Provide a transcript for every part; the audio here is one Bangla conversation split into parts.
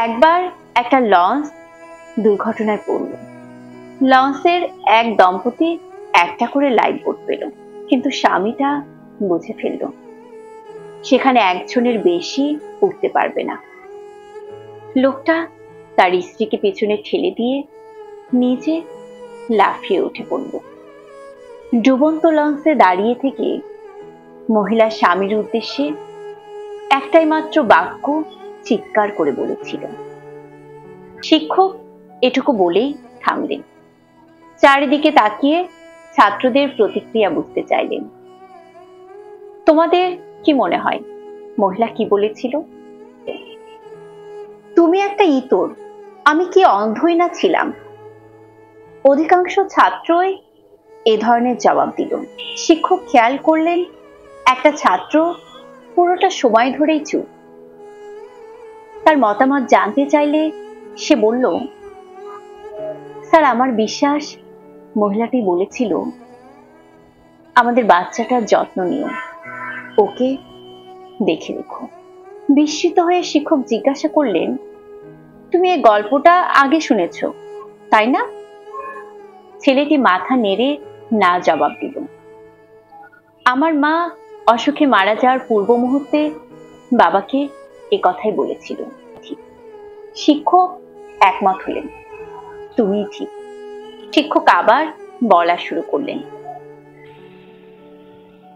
একবার একটা লঞ্চ দুর্ঘটনায় পড়ল। লঞ্চের এক দম্পতি একটা করে লাইফ বোট পেল, কিন্তু স্বামীটা বুঝে ফেলল সেখানে একজনের বেশি উঠতে পারবে না। লোকটা তার স্ত্রীকে পেছনে ঠেলে দিয়ে নিজে লাফিয়ে উঠে পড়ল। ডুবন্ত লঞ্চে দাঁড়িয়ে থেকে মহিলা স্বামীর উদ্দেশ্যে একটাই মাত্র বাক্য চিৎকার করে বলেছিল। শিক্ষক এটুকু বলেই থামলেন, চারিদিকে তাকিয়ে ছাত্রদের প্রতিক্রিয়া বুঝতে চাইলেন। তোমাদের কি মনে হয় মহিলা কি বলেছিল? তুমি একটা ইতর, আমি কি অন্ধই না ছিলাম? অধিকাংশ ছাত্রই এ ধরনের জবাব দিল। শিক্ষক খেয়াল করলেন একটা ছাত্র পুরোটা সময় ধরেই চুপ। তার মতামত জানতে চাইলে সে বলল, স্যার, আমার বিশ্বাস মহিলাটি বলেছিল আমাদের বাচ্চাটার যত্ন নিও, ওকে দেখে রেখো। বিস্মিত হয়ে শিক্ষক জিজ্ঞাসা করলেন, তুমি এই গল্পটা আগে শুনেছ তাই না? ছেলেটি মাথা নেড়ে না জবাব দিল। আমার মা অসুখে মারা যাওয়ার পূর্ব মুহূর্তে বাবাকে এ কথাই বলেছিল। শিক্ষক একমত হলেন, তুমি ঠিক। শিক্ষক আবার বলা শুরু করলেন।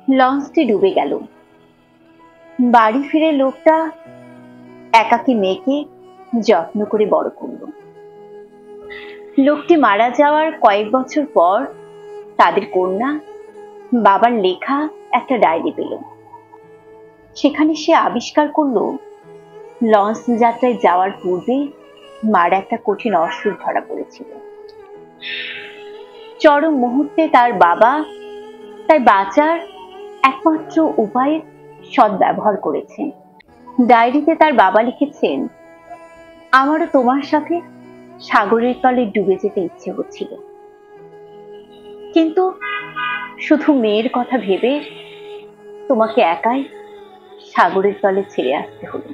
লঞ্চটি ডুবে গেল। বাড়ি ফিরে লোকটা একাকী মেয়েকে যত্ন করে বড় করল। লোকটি মারা যাওয়ার কয়েক বছর পর তাদের কন্যা বাবার লেখা একটা ডায়েরি পেল। সেখানে সে আবিষ্কার করলো লঞ্চ যাত্রায় যাওয়ার পূর্বে মার একটা কঠিন অসুখ ধরা পড়েছিল। চরম মুহূর্তে তার বাবা তাই বাঁচার একমাত্র উপায়ের সদ্ব্যবহার করেছেন। ডায়েরিতে তার বাবা লিখেছেন, আমারও তোমার সাথে সাগরের তলে ডুবে যেতে ইচ্ছে হচ্ছিল, কিন্তু শুধু মেয়ের কথা ভেবে তোমাকে একাই সাগরের তলে ছেড়ে আসতে হলো।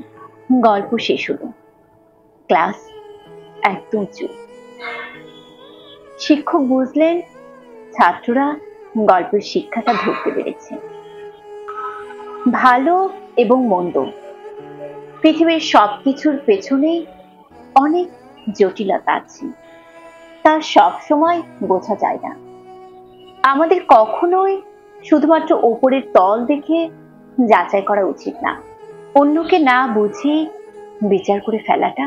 গল্প শেষ হলো। ক্লাস একদম চুপ। শিক্ষক বুঝলেন ছাত্ররা গল্পের শিক্ষাটা ধরতে পেরেছে। ভালো এবং মন্দ, পৃথিবীর সবকিছুর পেছনেই অনেক জটিলতা আছে, তা সব সময় বোঝা যায় না। আমাদের কখনোই শুধুমাত্র ওপরের তল দেখে যাচাই করা উচিত না। অন্যকে না বুঝে বিচার করে ফেলাটা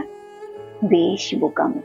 বেশ বোকামি।